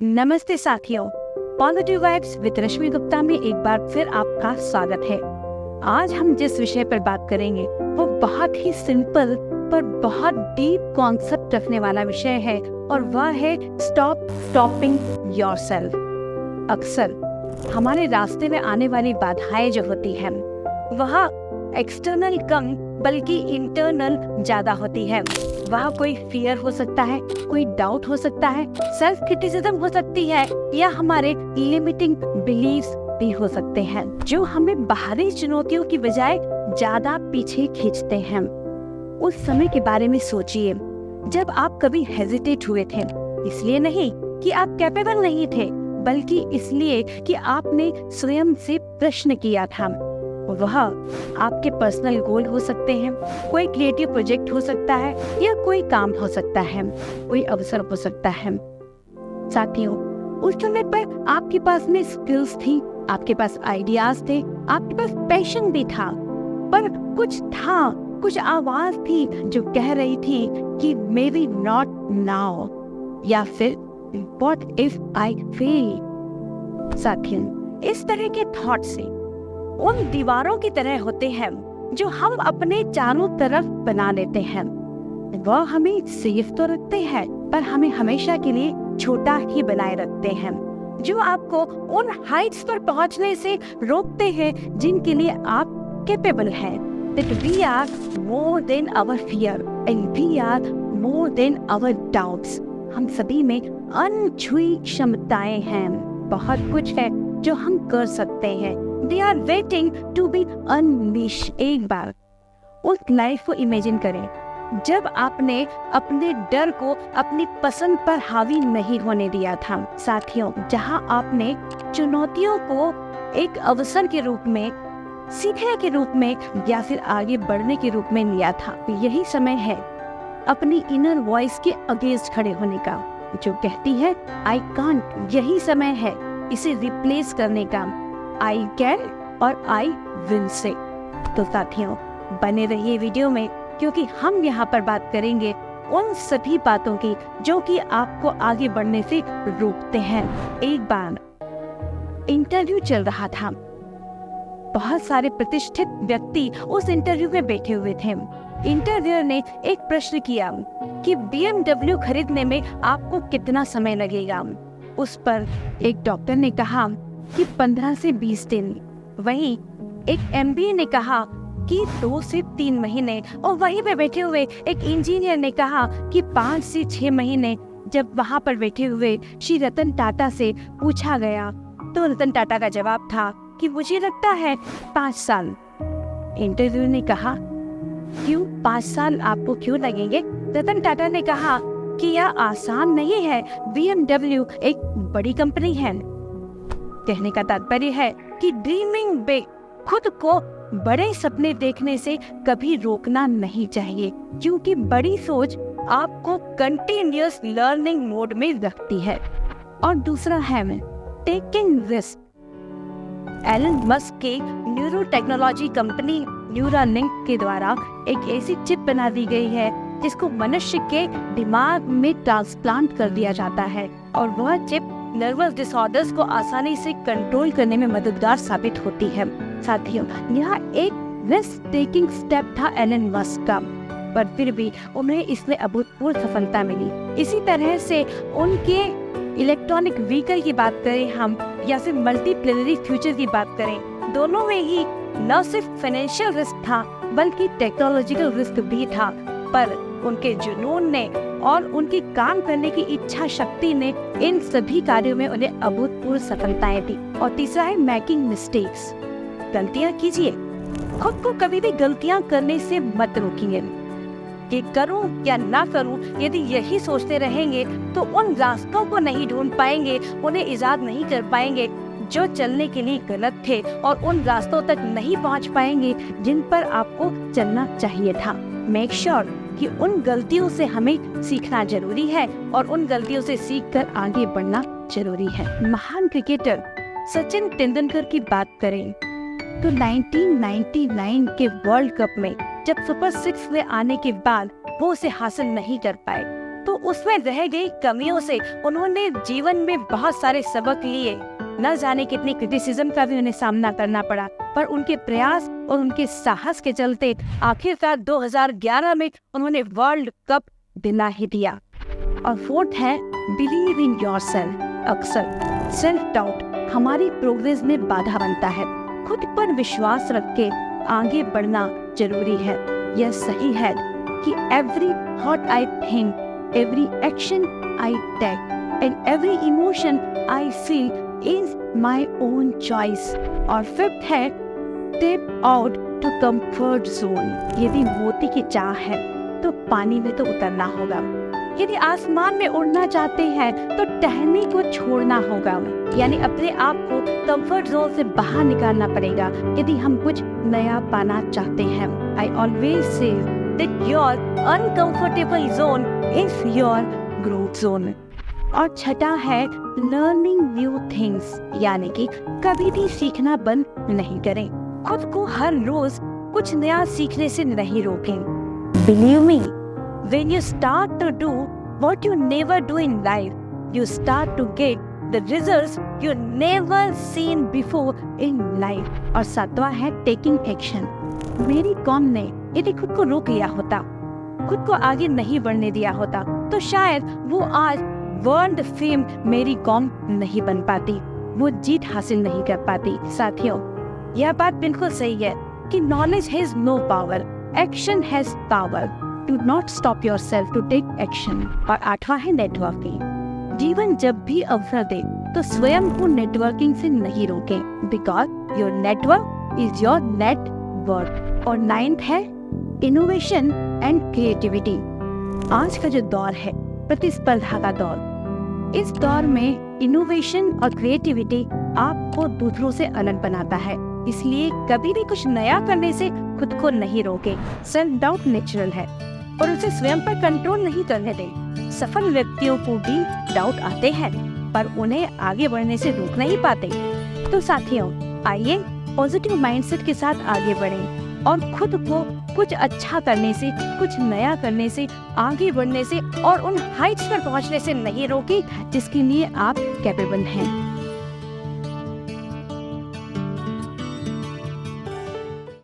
नमस्ते साथियों, positive vibes with रश्मि गुप्ता में एक बार फिर आपका स्वागत है। आज हम जिस विषय पर बात करेंगे वो बहुत ही सिंपल पर बहुत डीप कॉन्सेप्ट रखने वाला विषय है और वह है स्टॉप स्टॉपिंग योरसेल्फ। अक्सर हमारे रास्ते में आने वाली बाधाएं जो होती हैं वह एक्सटर्नल कम बल्कि इंटरनल ज्यादा होती है। वह कोई फियर हो सकता है, कोई डाउट हो सकता है, सेल्फ क्रिटिसिज्म हो सकती है या हमारे लिमिटिंग बिलीव्स भी हो सकते हैं जो हमें बाहरी चुनौतियों की बजाय ज्यादा पीछे खींचते हैं। उस समय के बारे में सोचिए जब आप कभी हेजिटेट हुए थे, इसलिए नहीं कि आप कैपेबल नहीं थे बल्कि इसलिए कि आपने स्वयं से प्रश्न किया था। वह आपके पर्सनल गोल हो सकते हैं, कोई क्रिएटिव प्रोजेक्ट हो सकता है या कोई काम हो सकता है, कोई अवसर हो सकता है। साथियों, उस समय पर आपके पास में स्किल्स थी, आपके पास आइडियाज थे, आपके पास पैशन भी था, पर कुछ आवाज थी जो कह रही थी कि मे बी नॉट नाउ या फिर व्हाट इफ आई फेल। साथियों, इस तरह के थॉट से उन दीवारों की तरह होते हैं जो हम अपने चारों तरफ बना लेते हैं। वह हमें सेफ तो रखते हैं पर हमें हमेशा के लिए छोटा ही बनाए रखते हैं, जो आपको उन हाइट्स पर पहुंचने से रोकते हैं जिनके लिए आप कैपेबल हैं। That we are more than our fear and we are more than our doubts। हम सभी में अनछुई क्षमताएं हैं, बहुत कुछ है जो हम कर सकते हैं। They are waiting to be unleashed। एक बार उस लाइफ को इमेजिन करें जब आपने अपने डर को अपनी पसंद पर हावी नहीं होने दिया था। साथियों, जहां आपने चुनौतियों को एक अवसर के रूप में, सीखने के रूप में या फिर आगे बढ़ने के रूप में लिया था, यही समय है अपनी इनर वॉइस के अगेंस्ट खड़े होने का जो कहती है आई कांट। यही समय है इसे रिप्लेस करने का आई कैन और आई विल से। तो साथियों, बने रहिए वीडियो में क्योंकि हम यहाँ पर बात करेंगे उन सभी बातों की जो कि आपको आगे बढ़ने से रोकते हैं। एक बार इंटरव्यू चल रहा था, बहुत सारे प्रतिष्ठित व्यक्ति उस इंटरव्यू में बैठे हुए थे। इंटरव्यूअर ने एक प्रश्न किया कि BMW खरीदने में आपको कितना समय लगेगा। उस पर एक डॉक्टर ने कहा कि 15 से 20 दिन, वहीं एक MBA ने कहा कि 2 से 3 महीने और वहीं पे बैठे हुए एक इंजीनियर ने कहा कि 5 से 6 महीने। जब वहां पर बैठे हुए श्री रतन टाटा से पूछा गया तो रतन टाटा का जवाब था कि मुझे लगता है 5 साल। इंटरव्यू ने कहा क्यों 5 साल आपको क्यों लगेंगे? रतन टाटा ने कहा कि यह आसान नहीं है, BMW एक बड़ी कंपनी है। कहने का तात्पर्य है कि ड्रीमिंग बिग, खुद को बड़े सपने देखने से कभी रोकना नहीं चाहिए क्योंकि बड़ी सोच आपको कंटिन्यूअस लर्निंग मोड में रखती है। और दूसरा है टेकिंग रिस्क। एलन मस्क के न्यूरो टेक्नोलॉजी कंपनी न्यूरालिंक के द्वारा एक ऐसी चिप बना दी गई है जिसको मनुष्य के दिमाग में ट्रांसप्लांट कर दिया जाता है और वह चिप नर्वस डिसऑर्डर्स को आसानी से कंट्रोल करने में मददगार साबित होती है। साथियों, यह एक रिस्क टेकिंग स्टेप था एलन मस्क का, पर फिर भी उन्हें इसमें अभूतपूर्व सफलता मिली। इसी तरह से उनके इलेक्ट्रॉनिक व्हीकल की बात करें हम या फिर मल्टीप्लेनरी फ्यूचर की बात करें, दोनों में ही न सिर्फ फाइनेंशियल रिस्क था बल्कि टेक्नोलॉजिकल रिस्क भी था, पर उनके जुनून ने और उनकी काम करने की इच्छा शक्ति ने इन सभी कार्यों में उन्हें अभूतपूर्व सफलताएं दी। और तीसरा है मेकिंग मिस्टेक्स। गलतियां कीजिए, खुद को कभी भी गलतियां करने से मत रोकिए कि करूं या ना करूं। यदि यही सोचते रहेंगे तो उन रास्तों को नहीं ढूंढ पाएंगे, उन्हें इजाद नहीं कर पाएंगे जो चलने के लिए गलत थे और उन रास्तों तक नहीं पहुंच पाएंगे जिन पर आपको चलना चाहिए था। मेक श्योर कि उन गलतियों से हमें सीखना जरूरी है और उन गलतियों से सीखकर आगे बढ़ना जरूरी है। महान क्रिकेटर सचिन तेंदुलकर की बात करें तो 1999 के वर्ल्ड कप में जब सुपर 6 में आने के बाद वो उसे हासिल नहीं कर पाए, तो उसमें रह गई कमियों से उन्होंने जीवन में बहुत सारे सबक लिए। न जाने कितनी क्रिटिसिज्म का भी उन्हें सामना करना पड़ा, पर उनके प्रयास और उनके साहस के चलते आखिरकार 2011 में उन्होंने वर्ल्ड कप दिला ही दिया। और फोर्थ है बिलीव इन योरसेल्फ। अक्सर सेल्फ डाउट हमारी प्रोग्रेस में बाधा बनता है। खुद पर विश्वास रख के आगे बढ़ना जरूरी है। यह सही है कि every thought I think, every action I take and every emotion I feel is my own choice. और फिफ्थ है step out to comfort zone. यदि मोती की चाह है तो पानी में तो उतरना होगा। यदि आसमान में उड़ना चाहते हैं तो टहलने को छोड़ना होगा, यानी अपने आप को कंफर्ट जोन से बाहर निकालना पड़ेगा यदि हम कुछ नया पाना चाहते हैं। I always say that your uncomfortable zone is your growth zone. और छठा है लर्निंग न्यू थिंग्स, यानी कि कभी भी सीखना बंद नहीं करें। खुद को हर रोज कुछ नया सीखने से नहीं रोकें। Believe me, when you start to do what you never do in life, you start to get the results you never seen before in life. और सातवां है taking action। मेरी कॉम ने यदि खुद को रोक लिया होता, खुद को आगे नहीं बढ़ने दिया होता, तो शायद वो आज वर्ल्ड फेम मेरी कॉम नहीं बन पाती, वो जीत हासिल नहीं कर पाती। साथियों, यह बात बिल्कुल सही है कि knowledge has no power, action has power. Do not stop yourself to take action. और आठवां है नेटवर्किंग। जीवन जब भी अवसर दे तो स्वयं को नेटवर्किंग से नहीं रोकें, because your network is your net worth. और नाइन्थ है इनोवेशन एंड क्रिएटिविटी। आज का जो दौर है प्रतिस्पर्धा का दौर, इस दौर में इनोवेशन और क्रिएटिविटी आपको दूसरों से अलग बनाता है। इसलिए कभी भी कुछ नया करने से खुद को नहीं रोके। सेल्फ डाउट नेचुरल है और उसे स्वयं पर कंट्रोल नहीं करने दें। सफल व्यक्तियों को भी डाउट आते हैं, पर उन्हें आगे बढ़ने से रोक नहीं पाते। तो साथियों, आइए पॉजिटिव माइंडसेट के साथ आगे बढ़ें और खुद को कुछ अच्छा करने से, कुछ नया करने से, आगे बढ़ने से और उन हाइट्स पर पहुंचने से नहीं रोकें जिसके लिए आप कैपेबल हैं।